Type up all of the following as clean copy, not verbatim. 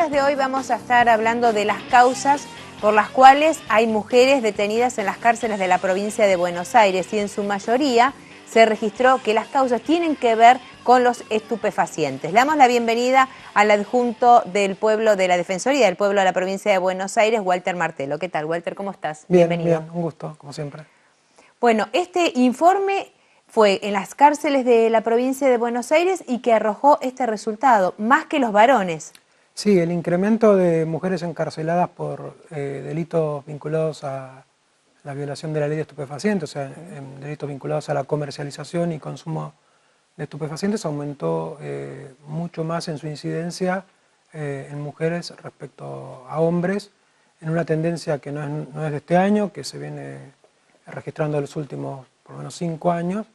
podcast de hoy vamos a estar hablando de las causas por las cuales hay mujeres detenidas en las cárceles de la provincia de Buenos Aires y en su mayoría se registró que las causas tienen que ver con los estupefacientes. Le damos la bienvenida al adjunto del pueblo de la Defensoría del Pueblo de la provincia de Buenos Aires, Walter Martelo. ¿Qué tal, Walter? ¿Cómo estás? Bien, Bienvenido. bien, un gusto, como siempre. Bueno, este informe fue en las cárceles de la provincia de Buenos Aires y que arrojó este resultado, más que los varones. Sí, el incremento de mujeres encarceladas por delitos vinculados a la violación de la ley de estupefacientes, o sea, en delitos vinculados a la comercialización y consumo de estupefacientes, aumentó mucho más en su incidencia en mujeres respecto a hombres, en una tendencia que no es de este año, que se viene registrando en los últimos por lo menos 5 años,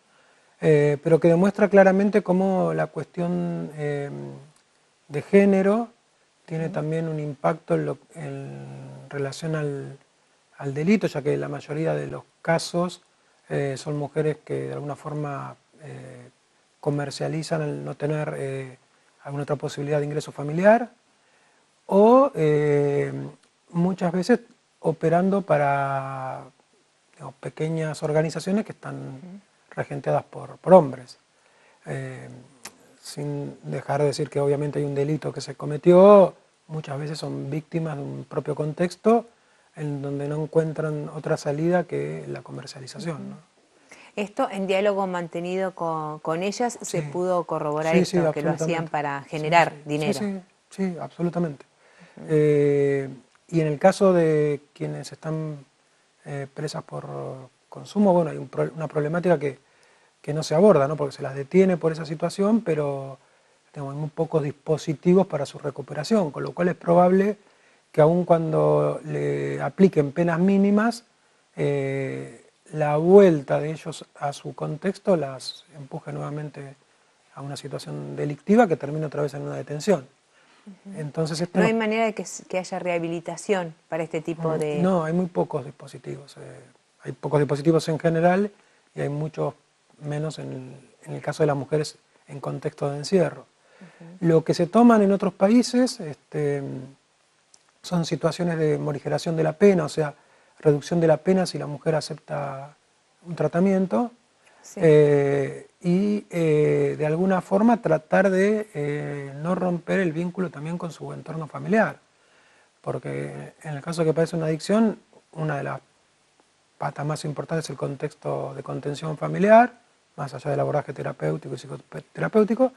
pero que demuestra claramente cómo la cuestión de género tiene también un impacto en relación al delito, ya que la mayoría de los casos son mujeres que de alguna forma comercializan al no tener alguna otra posibilidad de ingreso familiar o muchas veces operando para pequeñas organizaciones que están regenteadas por hombres. Sin dejar de decir que obviamente hay un delito que se cometió, muchas veces son víctimas de un propio contexto en donde no encuentran otra salida que la comercialización, ¿no? Esto en diálogo mantenido con ellas se pudo corroborar Sí, esto, que lo hacían para generar dinero. Sí, absolutamente. Y en el caso de quienes están presas por consumo, bueno, hay una problemática que no se aborda, ¿no? Porque se las detiene por esa situación, pero tenemos muy pocos dispositivos para su recuperación, con lo cual es probable que aun cuando le apliquen penas mínimas, la vuelta de ellos a su contexto las empuje nuevamente a una situación delictiva que termina otra vez en una detención. Entonces esto No hay manera de que haya rehabilitación para este tipo de... No, hay muy pocos dispositivos. Hay pocos dispositivos en general y hay muchos menos en el caso de las mujeres en contexto de encierro. Lo que se toman en otros países son situaciones de morigeración de la pena, o sea, reducción de la pena si la mujer acepta un tratamiento, Sí. De alguna forma tratar de no romper el vínculo también con su entorno familiar. Porque en el caso de que padece una adicción, una de las patas más importantes es el contexto de contención familiar, más allá del abordaje terapéutico y psicoterapéutico.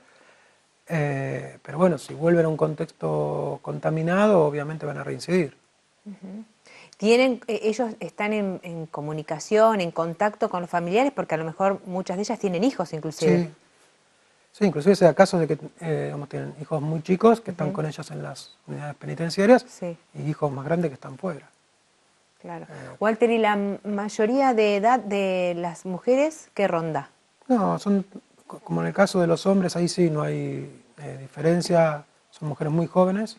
Pero bueno, si vuelven a un contexto contaminado, obviamente van a reincidir. Ellos están en comunicación, en contacto con los familiares, porque a lo mejor muchas de ellas tienen hijos inclusive. Sí, inclusive se da casos de que digamos, tienen hijos muy chicos que están con ellos en las unidades penitenciarias y hijos más grandes que están fuera. Claro. Walter, ¿y la mayoría de edad de las mujeres qué ronda? No, son como en el caso de los hombres, ahí sí no hay diferencia, son mujeres muy jóvenes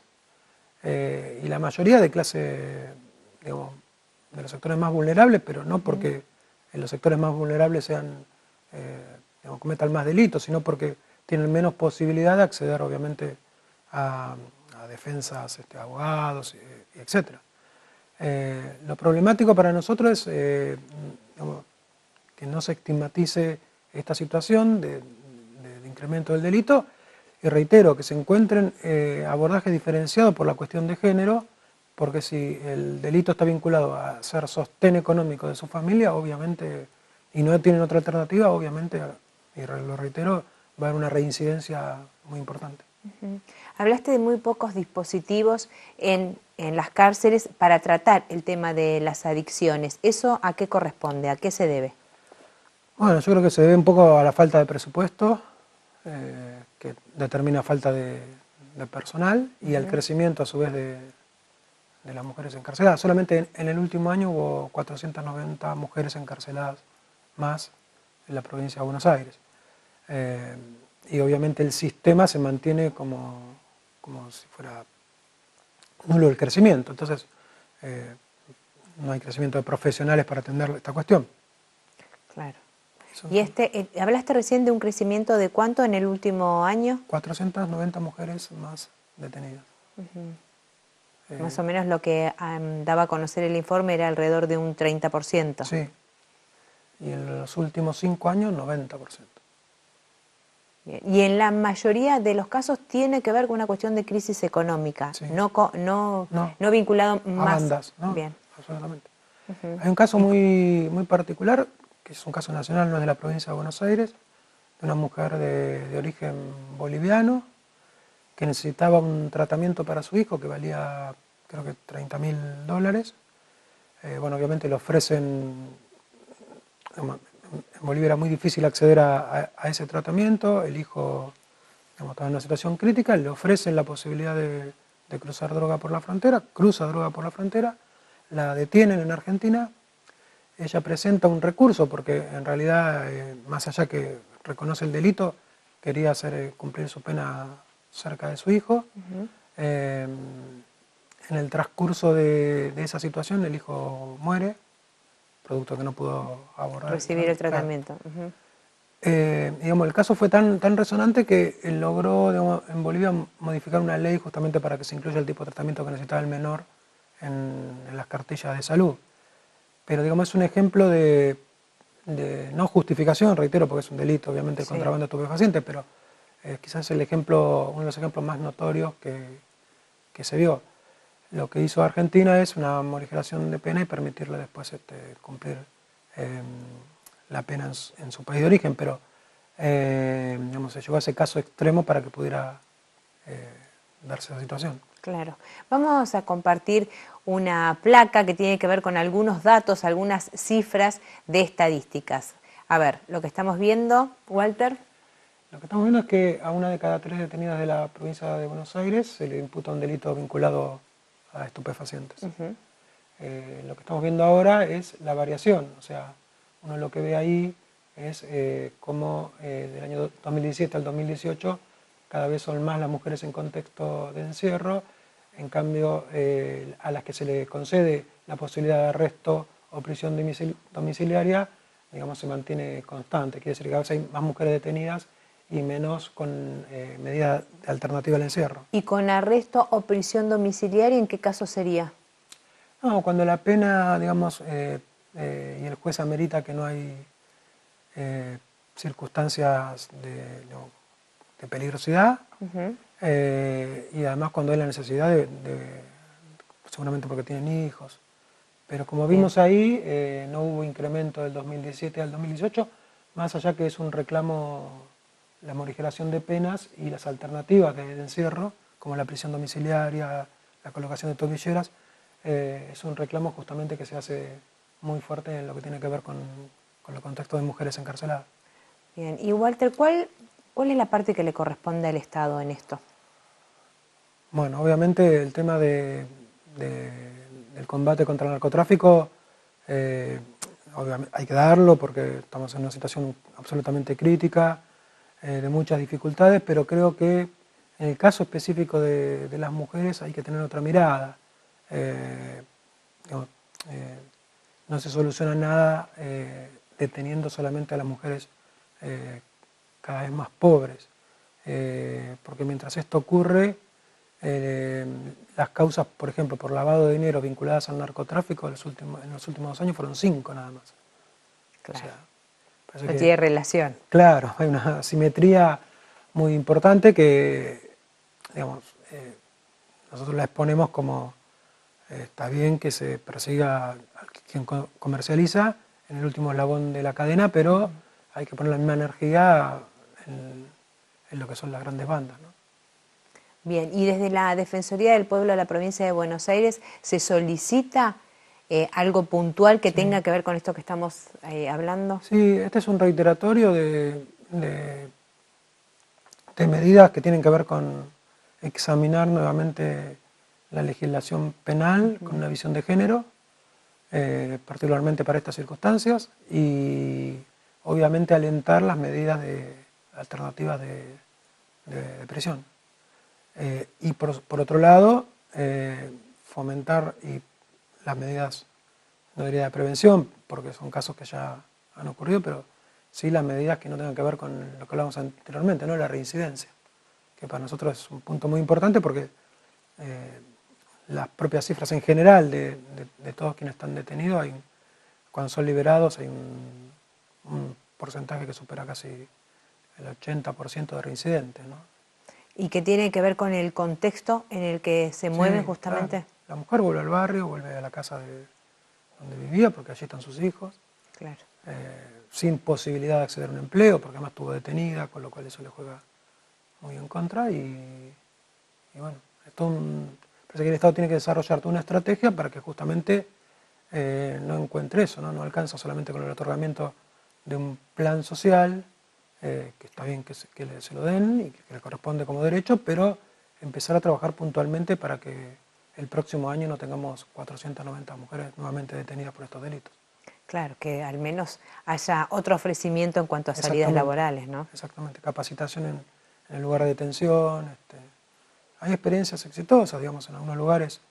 y la mayoría de clase, digamos, de los sectores más vulnerables, pero no porque en los sectores más vulnerables digamos, cometan más delitos, sino porque tienen menos posibilidad de acceder obviamente a defensas, abogados, etc. Lo problemático para nosotros es digamos, que no se estigmatice esta situación de incremento del delito y reitero que se encuentren abordajes diferenciados por la cuestión de género, porque si el delito está vinculado a ser sostén económico de su familia, obviamente, y no tienen otra alternativa, obviamente, y lo reitero, va a haber una reincidencia muy importante. Hablaste de muy pocos dispositivos en las cárceles para tratar el tema de las adicciones. ¿Eso a qué corresponde? ¿A qué se debe? Bueno, yo creo que se debe un poco a la falta de presupuesto, que determina falta de personal, y al crecimiento a su vez de las mujeres encarceladas. Solamente en el último año hubo 490 mujeres encarceladas más en la provincia de Buenos Aires. Y obviamente el sistema se mantiene como si fuera nulo el crecimiento. Entonces, no hay crecimiento de profesionales para atender esta cuestión. Claro. ¿Y hablaste recién de un crecimiento de cuánto en el último año? 490 mujeres más detenidas. Más o menos lo que daba a conocer el informe era alrededor de un 30%. Sí, y en los últimos 5 años 90%. Bien. Y en la mayoría de los casos tiene que ver con una cuestión de crisis económica, Sí. no No, vinculado a más. bandas, no, Bien. absolutamente. Hay un caso muy particular, que es un caso nacional, no es de la provincia de Buenos Aires, de una mujer de origen boliviano que necesitaba un tratamiento para su hijo que valía creo que $30.000. Bueno, obviamente le ofrecen, en Bolivia era muy difícil acceder a ese tratamiento, el hijo estaba en una situación crítica, le ofrecen la posibilidad de cruzar droga por la frontera, cruza droga por la frontera, la detienen en Argentina, ella presenta un recurso porque en realidad, más allá que reconoce el delito, quería hacer cumplir su pena cerca de su hijo. En el transcurso de esa situación el hijo muere, producto que no pudo abordar. Recibir el tratamiento. Digamos, el caso fue tan resonante que él logró, digamos, en Bolivia modificar una ley justamente para que se incluya el tipo de tratamiento que necesitaba el menor en las cartillas de salud. Pero digamos, es un ejemplo de no justificación, reitero, porque es un delito, obviamente, el contrabando de estupefacientes, pero quizás es uno de los ejemplos más notorios que se vio. Lo que hizo Argentina es una morigeración de pena y permitirle después cumplir la pena en su país de origen, pero digamos, se llegó a ese caso extremo para que pudiera darse la situación. Claro. Vamos a compartir una placa que tiene que ver con algunos datos, algunas cifras de estadísticas. A ver, lo que estamos viendo, Walter. Lo que estamos viendo es que a 1 de cada 3 detenidas de la provincia de Buenos Aires se le imputa un delito vinculado a estupefacientes. Lo que estamos viendo ahora es la variación, o sea, uno lo que ve ahí es cómo del año 2017 al 2018 cada vez son más las mujeres en contexto de encierro, en cambio a las que se le concede la posibilidad de arresto o prisión domiciliaria, digamos, se mantiene constante, quiere decir que cada vez hay más mujeres detenidas y menos con medidas de alternativa al encierro. ¿Y con arresto o prisión domiciliaria en qué caso sería? No, cuando la pena, digamos, y el juez amerita que no hay circunstancias de peligrosidad, y además cuando hay la necesidad seguramente porque tienen hijos. Pero como vimos ahí, no hubo incremento del 2017 al 2018, más allá que es un reclamo la morigeración de penas y las alternativas de encierro, como la prisión domiciliaria, la colocación de tobilleras, es un reclamo justamente que se hace muy fuerte en lo que tiene que ver con los contextos de mujeres encarceladas. Bien, y Walter, ¿cuál es la parte que le corresponde al Estado en esto? Bueno, obviamente el tema del combate contra el narcotráfico obviamente hay que darlo porque estamos en una situación absolutamente crítica, de muchas dificultades, pero creo que en el caso específico de las mujeres hay que tener otra mirada. No se soluciona nada deteniendo solamente a las mujeres cada vez más pobres, porque mientras esto ocurre, las causas, por ejemplo, por lavado de dinero vinculadas al narcotráfico en los últimos 2 años fueron 5 nada más. Claro. O sea, no tiene relación. Claro, hay una asimetría muy importante que, digamos, nosotros la exponemos como está bien que se persiga a quien comercializa en el último eslabón de la cadena, pero hay que poner la misma energía en lo que son las grandes bandas, ¿no? Bien, y desde la Defensoría del Pueblo de la Provincia de Buenos Aires se solicita algo puntual que tenga que ver con esto que estamos hablando. Sí, este es un reiteratorio de medidas que tienen que ver con examinar nuevamente la legislación penal con una visión de género, particularmente para estas circunstancias, y obviamente alentar las medidas alternativas de prisión. Y por otro lado, fomentar las medidas, no diría de prevención, porque son casos que ya han ocurrido, pero sí las medidas que no tengan que ver con lo que hablamos anteriormente, ¿no? La reincidencia, que para nosotros es un punto muy importante porque las propias cifras en general de todos quienes están detenidos, cuando son liberados hay un porcentaje que supera casi el 80% de reincidentes, ¿no? ¿Y que tiene que ver con el contexto en el que se mueven justamente? Claro. La mujer vuelve al barrio, vuelve a la casa donde vivía, porque allí están sus hijos, claro. sin posibilidad de acceder a un empleo, porque además estuvo detenida, con lo cual eso le juega muy en contra, y bueno, parece que el Estado tiene que desarrollar toda una estrategia para que justamente no encuentre eso, ¿no? No alcanza solamente con el otorgamiento de un plan social, que está bien que se lo den y que le corresponde como derecho, pero empezar a trabajar puntualmente para que el próximo año no tengamos 490 mujeres nuevamente detenidas por estos delitos. Claro, que al menos haya otro ofrecimiento en cuanto a salidas laborales, ¿no? Exactamente, capacitación en el lugar de detención. Hay experiencias exitosas, digamos, en algunos lugares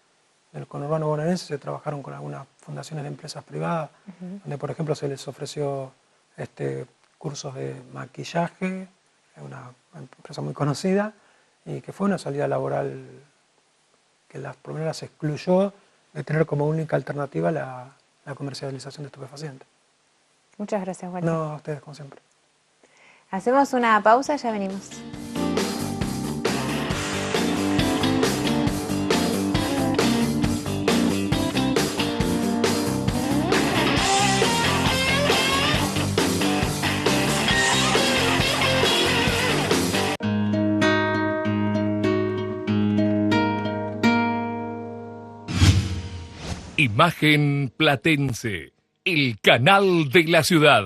del conurbano bonaerense se trabajaron con algunas fundaciones de empresas privadas, donde por ejemplo se les ofreció cursos de maquillaje, una empresa muy conocida, y que fue una salida laboral que por lo menos las excluyó de tener como única alternativa la comercialización de estupefacientes. Muchas gracias, Walter. No, a ustedes, como siempre. Hacemos una pausa, ya venimos. Imagen Platense, el canal de la ciudad.